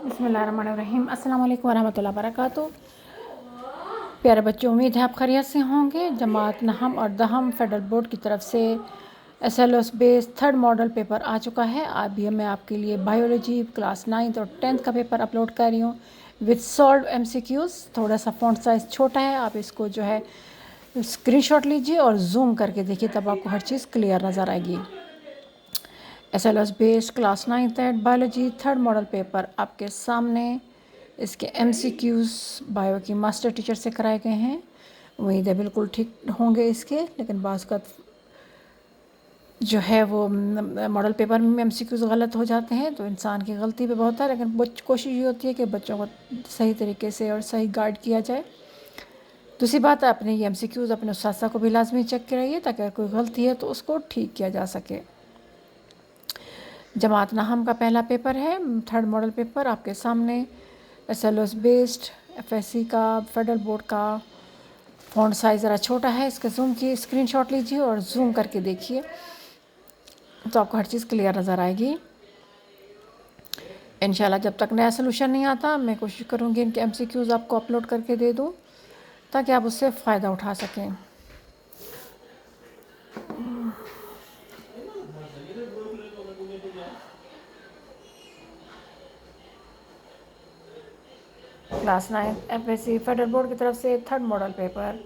बिस्मिल्लाहिर्रहमानिर्रहीम। अस्सलाम वालेकुम वरहमतुल्लाहि वबरकातुहू। प्यारे बच्चों, उम्मीद है आप खैरियत से होंगे। जमात नहम और दहम फेडरल बोर्ड की तरफ से SLOS base third model paper आ चुका है। अभी मैं आपके लिए बायोलॉजी क्लास 9th और 10th का पेपर अपलोड कर रही हूँ विद सॉल्व MCQs। थोड़ा सा फ़ॉन्ट साइज़ छोटा है, आप इसको जो है स्क्रीनशॉट लीजिए और जूम करके देखिए, तब आपको हर चीज़ क्लियर नज़र आएगी। SLOS base class 9th biology third model paper आपके सामने। इसके MCQs बायो की मास्टर टीचर से कराए गए हैं। उम्मीद है बिल्कुल ठीक होंगे इसके, लेकिन बाज़ का जो है वो मॉडल पेपर में MCQs गलत हो जाते हैं, तो इंसान की गलती पे बहुत है। लेकिन कोशिश ये होती है कि बच्चों को सही तरीके से और सही गाइड किया जाए। दूसरी बात है, अपने ये MCQs अपने उस्ताद को भी लाजमी चेक कराइए, ताकि अगर कोई गलती है तो उसको ठीक किया जा सके। जमात नहम का पहला पेपर है, थर्ड मॉडल पेपर आपके सामने। SLOS बेस्ड FSC का फेडरल बोर्ड का फ़ॉन्ट साइज़ ज़रा छोटा है, इसका जूम की स्क्रीनशॉट लीजिए और जूम करके देखिए, तो आपको हर चीज़ क्लियर नज़र आएगी। इंशाल्लाह जब तक नया सोल्यूशन नहीं आता, मैं कोशिश करूँगी इनके MCQs आपको अपलोड करके दे दूँ, ताकि आप उससे फ़ायदा उठा सकें। क्लास 9 FSC फेडरल बोर्ड की तरफ से third model paper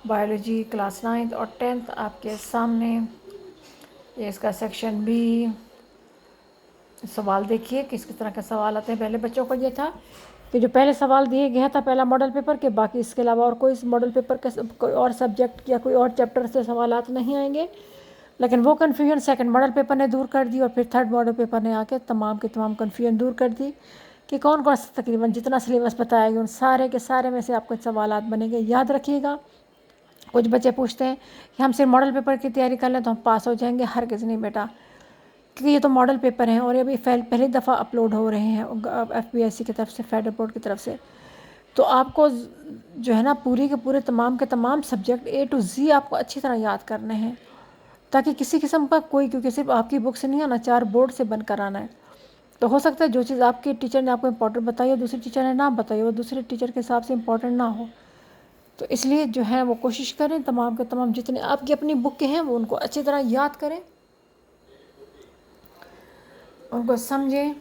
biology class 9th और 10th आपके सामने। ये इसका सेक्शन B। सवाल देखिए किस किस तरह के सवाल आते हैं। पहले बच्चों को ये था कि जो पहले सवाल दिए गया था पहला मॉडल पेपर के, बाकी इसके अलावा और कोई मॉडल पेपर का कोई और सब्जेक्ट या कोई और चैप्टर से सवालात नहीं आएंगे। लेकिन वो कन्फ्यूजन सेकंड मॉडल पेपर ने दूर कर दी, और फिर थर्ड मॉडल पेपर ने आके तमाम के तमाम कन्फ्यूजन दूर कर दी कि कौन कौन सा तकरीबन जितना सिलेबस बताया गया उन सारे के सारे में से आपको सवालात बनेंगे। याद रखिएगा, कुछ बच्चे पूछते हैं कि हम सिर्फ मॉडल पेपर की तैयारी कर लें तो हम पास हो जाएंगे। हर किसी नहीं बेटा, क्योंकि ये तो मॉडल पेपर हैं और ये भी पहली दफ़ा अपलोड हो रहे हैं FPSC की तरफ से, फेडरल बोर्ड की तरफ से। तो आपको जो है ना पूरी के पूरे तमाम के तमाम सब्जेक्ट A to Z आपको अच्छी तरह याद करने हैं, ताकि किसी किस्म का कोई, क्योंकि सिर्फ आपकी बुक से नहीं आना, 4 बोर्ड से बनकर आना है। तो हो सकता है जो चीज़ आपके टीचर ने आपको इम्पोर्टेंट बताई है, दूसरे टीचर ने ना बताई, वो दूसरे टीचर के हिसाब से इम्पोर्टेंट ना हो। तो इसलिए जो है वो कोशिश करें तमाम के तमाम जितने आपकी अपनी बुक के हैं वो उनको अच्छी तरह याद करें, उनको समझें।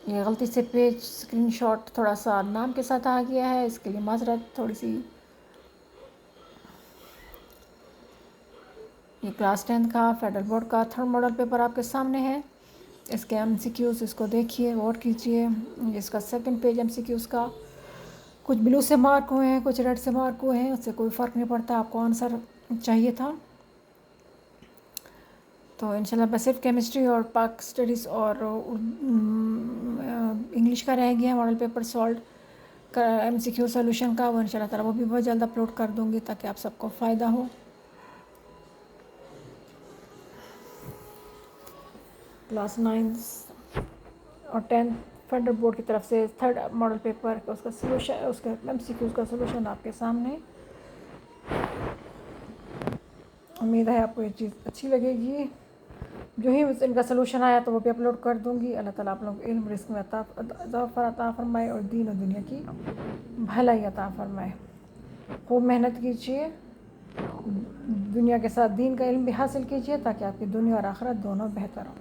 ये गलती से पेज स्क्रीनशॉट थोड़ा सा नाम के साथ आ गया है, इसके लिए माजरत थोड़ी सी। ये क्लास 10th का फेडरल बोर्ड का थर्ड मॉडल पेपर आपके सामने है। इसके MCQs इसको देखिए, गौर कीजिए। इसका सेकंड पेज MCQs का, कुछ ब्लू से मार्क हुए हैं, कुछ रेड से मार्क हुए हैं, उससे कोई फ़र्क नहीं पड़ता, आपको आंसर चाहिए था। तो इंशाल्लाह बस सिर्फ केमिस्ट्री और पाक स्टडीज़ और इंग्लिश का रह गया मॉडल पेपर सॉल्व का MCQ सोल्यूशन का। वो इंशाल्लाह ताला वो भी बहुत जल्द अपलोड कर दूँगी, ताकि आप सबको फ़ायदा हो। क्लास 9 और 10th फेडरल बोर्ड की तरफ से थर्ड मॉडल पेपर उसका सोल्यूशन, उसका MCQ का सोल्यूशन आपके सामने। उम्मीद है आपको ये चीज़ अच्छी लगेगी। जो ही इनका सोल्यूशन आया तो वो भी अपलोड कर दूँगी। अल्लाह ताला आप लोगों को इल्म रिस्क में अता फरमाए और दीन और दुनिया की भलाई अता फरमाए। खूब मेहनत कीजिए, दुनिया के साथ दीन का इल्म भी हासिल कीजिए, ताकि आपकी दुनिया और आखिरत दोनों बेहतर हो।